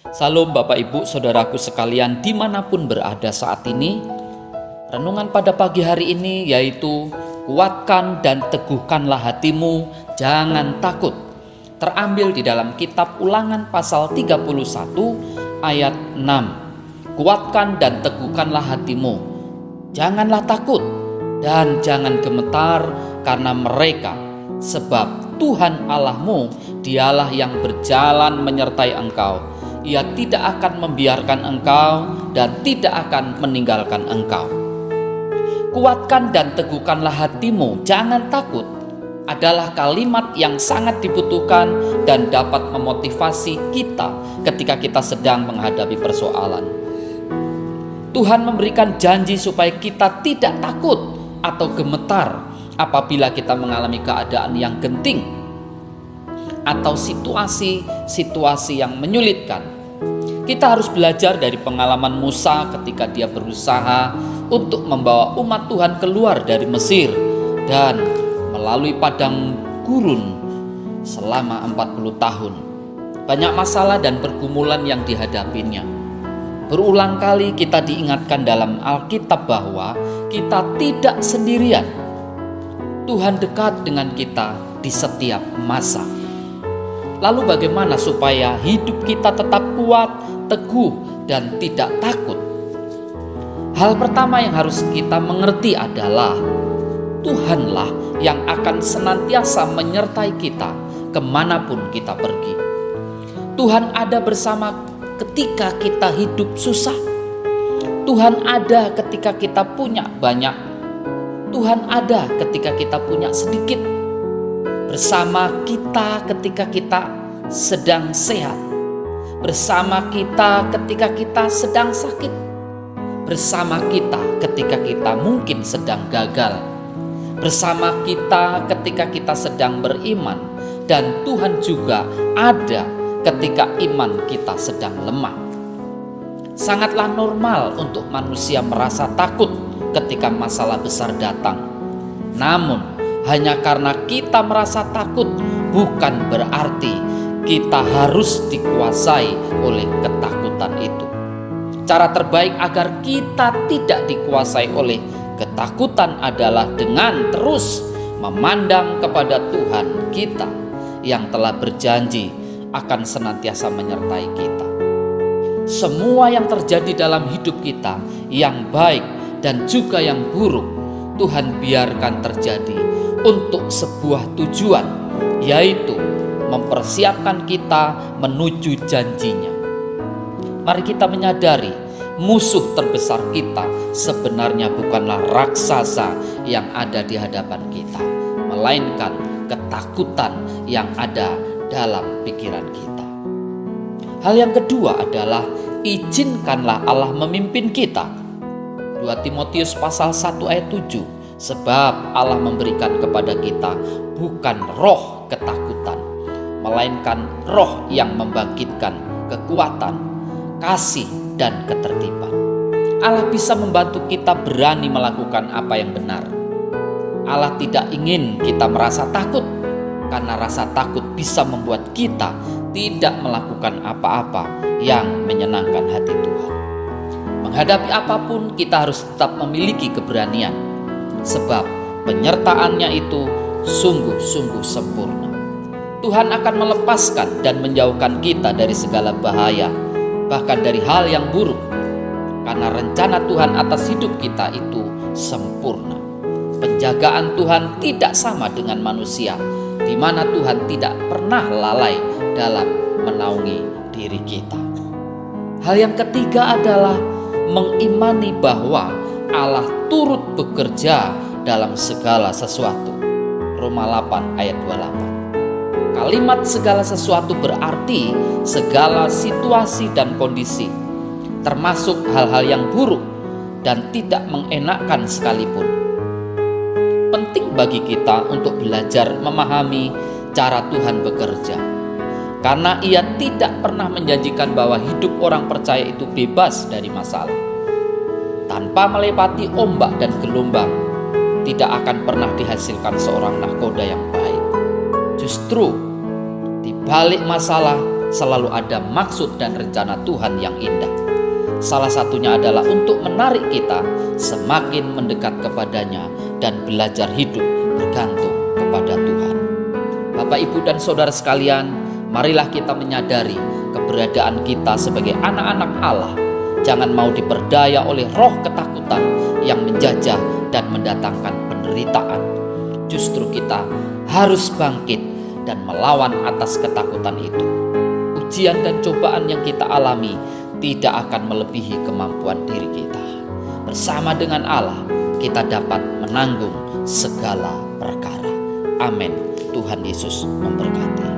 Salam Bapak Ibu Saudaraku sekalian dimanapun berada saat ini. Renungan pada pagi hari ini yaitu kuatkan dan teguhkanlah hatimu, jangan takut. Terambil di dalam kitab Ulangan pasal 31 ayat 6. Kuatkan dan teguhkanlah hatimu, janganlah takut dan jangan gemetar karena mereka, sebab Tuhan Allahmu dialah yang berjalan menyertai engkau. Ia tidak akan membiarkan engkau dan tidak akan meninggalkan engkau. Kuatkan dan teguhkanlah hatimu, jangan takut adalah kalimat yang sangat dibutuhkan dan dapat memotivasi kita ketika kita sedang menghadapi persoalan. Tuhan memberikan janji supaya kita tidak takut atau gemetar apabila kita mengalami keadaan yang genting atau situasi yang menyulitkan. Kita harus belajar dari pengalaman Musa ketika dia berusaha untuk membawa umat Tuhan keluar dari Mesir dan melalui padang gurun selama 40 tahun. Banyak masalah dan pergumulan yang dihadapinya. Berulang kali kita diingatkan dalam Alkitab bahwa kita tidak sendirian. Tuhan dekat dengan kita di setiap masa. Lalu bagaimana supaya hidup kita tetap kuat, teguh, dan tidak takut? Hal pertama yang harus kita mengerti adalah Tuhanlah yang akan senantiasa menyertai kita kemanapun kita pergi. Tuhan ada bersama ketika kita hidup susah. Tuhan ada ketika kita punya banyak. Tuhan ada ketika kita punya sedikit. Bersama kita ketika kita sedang sehat, bersama kita ketika kita sedang sakit, bersama kita ketika kita mungkin sedang gagal, bersama kita ketika kita sedang beriman, dan Tuhan juga ada ketika iman kita sedang lemah. Sangatlah normal untuk manusia merasa takut ketika masalah besar datang. Namun hanya karena kita merasa takut bukan berarti kita harus dikuasai oleh ketakutan itu. Cara terbaik agar kita tidak dikuasai oleh ketakutan adalah dengan terus memandang kepada Tuhan kita yang telah berjanji akan senantiasa menyertai kita. Semua yang terjadi dalam hidup kita, yang baik dan juga yang buruk, Tuhan biarkan terjadi untuk sebuah tujuan, yaitu mempersiapkan kita menuju janjinya. Mari kita menyadari musuh terbesar kita sebenarnya bukanlah raksasa yang ada di hadapan kita, melainkan ketakutan yang ada dalam pikiran kita. Hal yang kedua adalah izinkanlah Allah memimpin kita. 2 Timotius pasal 1 ayat 7. Sebab Allah memberikan kepada kita bukan roh ketakutan, melainkan roh yang membangkitkan kekuatan, kasih, dan ketertiban. Allah bisa membantu kita berani melakukan apa yang benar. Allah tidak ingin kita merasa takut, karena rasa takut bisa membuat kita tidak melakukan apa-apa yang menyenangkan hati Tuhan. Menghadapi apapun kita harus tetap memiliki keberanian, sebab penyertaannya itu sungguh-sungguh sempurna. Tuhan akan melepaskan dan menjauhkan kita dari segala bahaya, bahkan dari hal yang buruk, karena rencana Tuhan atas hidup kita itu sempurna. Penjagaan Tuhan tidak sama dengan manusia, di mana Tuhan tidak pernah lalai dalam menaungi diri kita. Hal yang ketiga adalah mengimani bahwa Allah turut bekerja dalam segala sesuatu. Roma 8 ayat 28. Kalimat segala sesuatu berarti segala situasi dan kondisi, termasuk hal-hal yang buruk dan tidak mengenakkan sekalipun. Penting bagi kita untuk belajar memahami cara Tuhan bekerja, karena Ia tidak pernah menjanjikan bahwa hidup orang percaya itu bebas dari masalah. Tanpa melepati ombak dan gelombang, tidak akan pernah dihasilkan seorang nahkoda yang baik. Justru di balik masalah selalu ada maksud dan rencana Tuhan yang indah. Salah satunya adalah untuk menarik kita semakin mendekat kepadanya dan belajar hidup bergantung kepada Tuhan. Bapak, Ibu, dan saudara sekalian, marilah kita menyadari keberadaan kita sebagai anak-anak Allah. Jangan mau diperdaya oleh roh ketakutan yang menjajah dan mendatangkan penderitaan. Justru kita harus bangkit dan melawan atas ketakutan itu. Ujian dan cobaan yang kita alami tidak akan melebihi kemampuan diri kita. Bersama dengan Allah, kita dapat menanggung segala perkara. Amin. Tuhan Yesus memberkati.